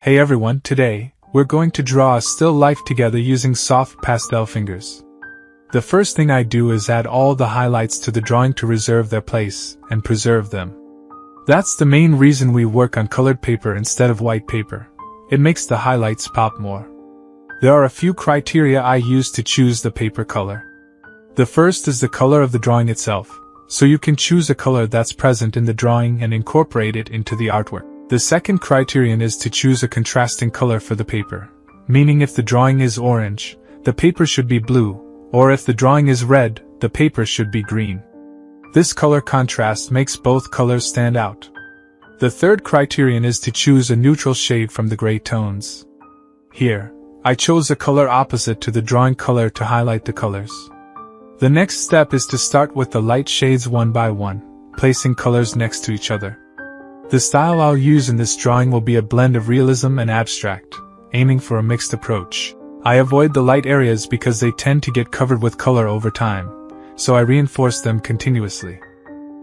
Hey everyone, today, we're going to draw a still life together using soft pastel fingers. The first thing I do is add all the highlights to the drawing to reserve their place and preserve them. That's the main reason we work on colored paper instead of white paper. It makes the highlights pop more. There are a few criteria I use to choose the paper color. The first is the color of the drawing itself, so you can choose a color that's present in the drawing and incorporate it into the artwork. The second criterion is to choose a contrasting color for the paper, meaning if the drawing is orange, the paper should be blue, or if the drawing is red, the paper should be green. This color contrast makes both colors stand out. The third criterion is to choose a neutral shade from the gray tones. Here, I chose a color opposite to the drawing color to highlight the colors. The next step is to start with the light shades one by one, placing colors next to each other. The style I'll use in this drawing will be a blend of realism and abstract, aiming for a mixed approach. I avoid the light areas because they tend to get covered with color over time, so I reinforce them continuously.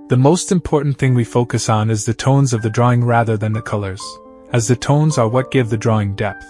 The most important thing we focus on is the tones of the drawing rather than the colors, as the tones are what give the drawing depth.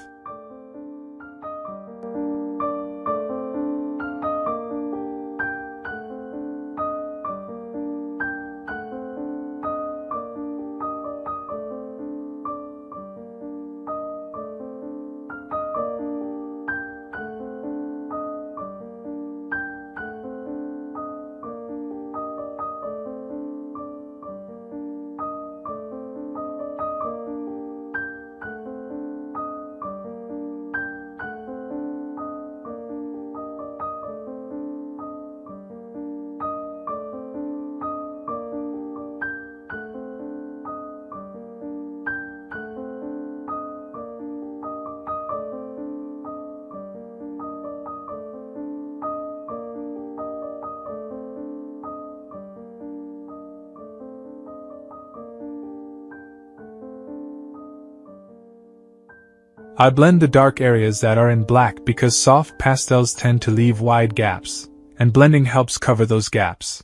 I blend the dark areas that are in black because soft pastels tend to leave wide gaps, and blending helps cover those gaps.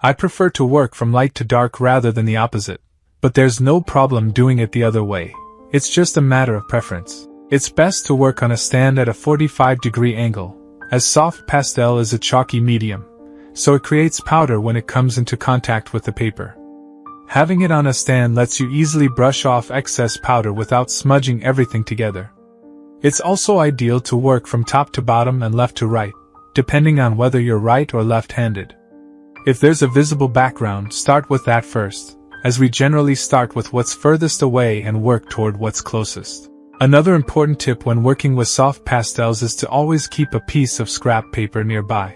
I prefer to work from light to dark rather than the opposite, but there's no problem doing it the other way. It's just a matter of preference. It's best to work on a stand at a 45-degree angle, as soft pastel is a chalky medium, so it creates powder when it comes into contact with the paper. Having it on a stand lets you easily brush off excess powder without smudging everything together. It's also ideal to work from top to bottom and left to right, depending on whether you're right or left-handed. If there's a visible background, start with that first, as we generally start with what's furthest away and work toward what's closest. Another important tip when working with soft pastels is to always keep a piece of scrap paper nearby.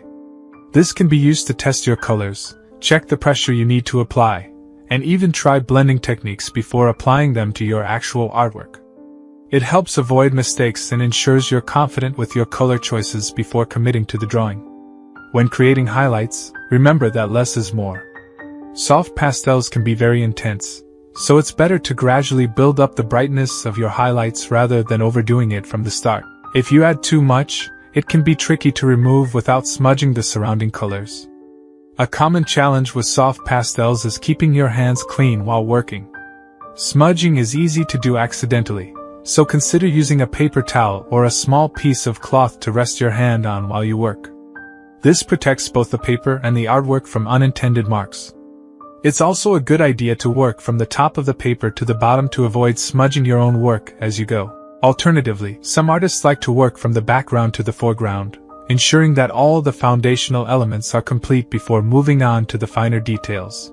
This can be used to test your colors, check the pressure you need to apply, and even try blending techniques before applying them to your actual artwork. It helps avoid mistakes and ensures you're confident with your color choices before committing to the drawing. When creating highlights, remember that less is more. Soft pastels can be very intense, so it's better to gradually build up the brightness of your highlights rather than overdoing it from the start. If you add too much, it can be tricky to remove without smudging the surrounding colors. A common challenge with soft pastels is keeping your hands clean while working. Smudging is easy to do accidentally, so consider using a paper towel or a small piece of cloth to rest your hand on while you work. This protects both the paper and the artwork from unintended marks. It's also a good idea to work from the top of the paper to the bottom to avoid smudging your own work as you go. Alternatively, some artists like to work from the background to the foreground, ensuring that all the foundational elements are complete before moving on to the finer details.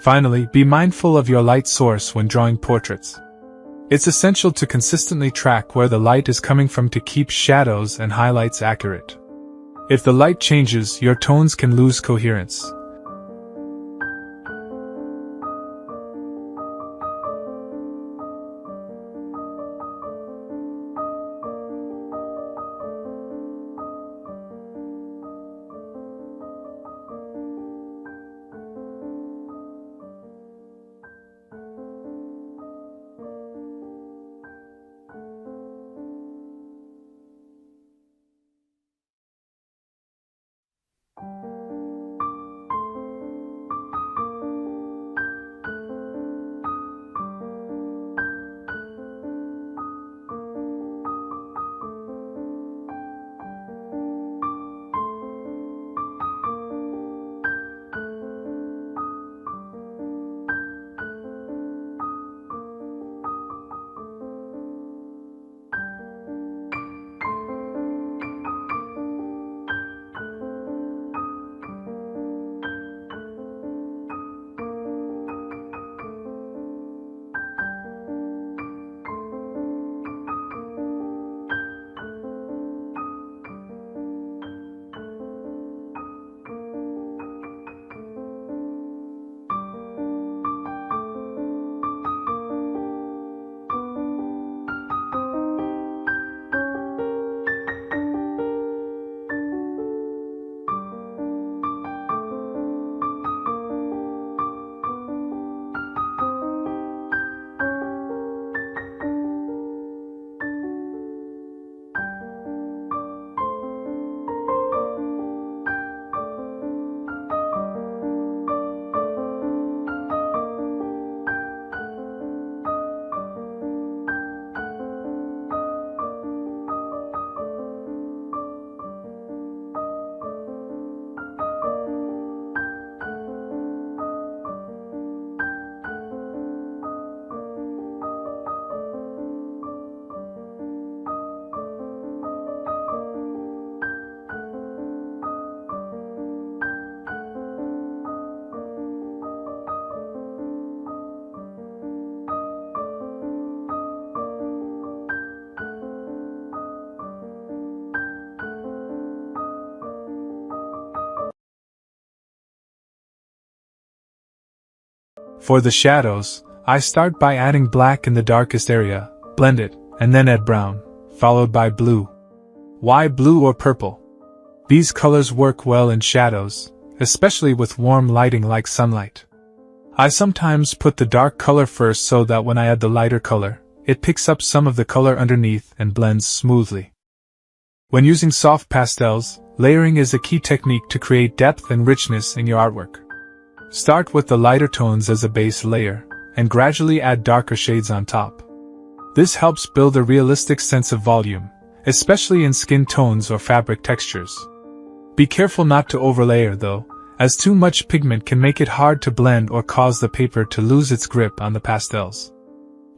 Finally, be mindful of your light source when drawing portraits. It's essential to consistently track where the light is coming from to keep shadows and highlights accurate. If the light changes, your tones can lose coherence. For the shadows, I start by adding black in the darkest area, blend it, and then add brown, followed by blue. Why blue or purple? These colors work well in shadows, especially with warm lighting like sunlight. I sometimes put the dark color first so that when I add the lighter color, it picks up some of the color underneath and blends smoothly. When using soft pastels, layering is a key technique to create depth and richness in your artwork. Start with the lighter tones as a base layer, and gradually add darker shades on top. This helps build a realistic sense of volume, especially in skin tones or fabric textures. Be careful not to overlayer though, as too much pigment can make it hard to blend or cause the paper to lose its grip on the pastels.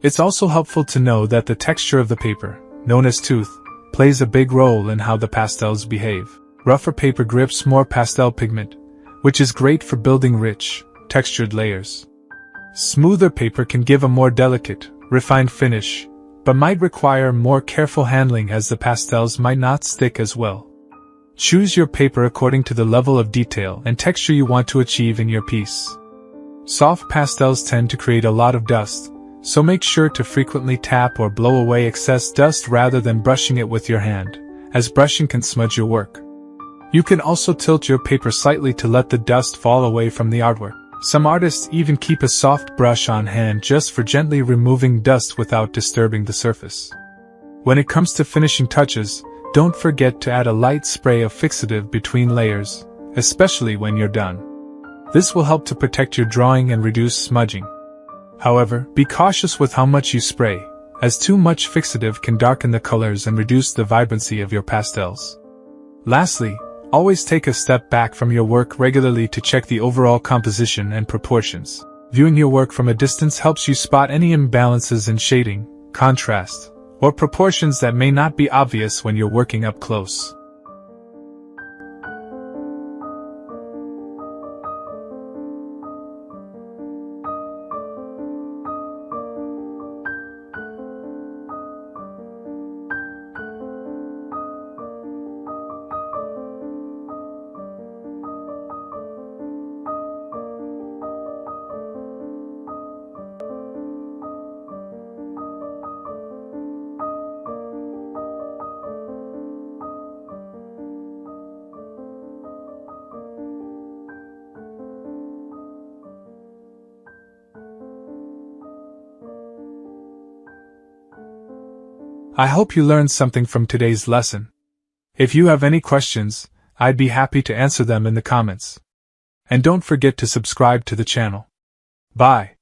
It's also helpful to know that the texture of the paper, known as tooth, plays a big role in how the pastels behave. Rougher paper grips more pastel pigment, which is great for building rich, textured layers. Smoother paper can give a more delicate, refined finish, but might require more careful handling as the pastels might not stick as well. Choose your paper according to the level of detail and texture you want to achieve in your piece. Soft pastels tend to create a lot of dust, so make sure to frequently tap or blow away excess dust rather than brushing it with your hand, as brushing can smudge your work. You can also tilt your paper slightly to let the dust fall away from the artwork. Some artists even keep a soft brush on hand just for gently removing dust without disturbing the surface. When it comes to finishing touches, don't forget to add a light spray of fixative between layers, especially when you're done. This will help to protect your drawing and reduce smudging. However, be cautious with how much you spray, as too much fixative can darken the colors and reduce the vibrancy of your pastels. Lastly, always take a step back from your work regularly to check the overall composition and proportions. Viewing your work from a distance helps you spot any imbalances in shading, contrast, or proportions that may not be obvious when you're working up close. I hope you learned something from today's lesson. If you have any questions, I'd be happy to answer them in the comments. And don't forget to subscribe to the channel. Bye.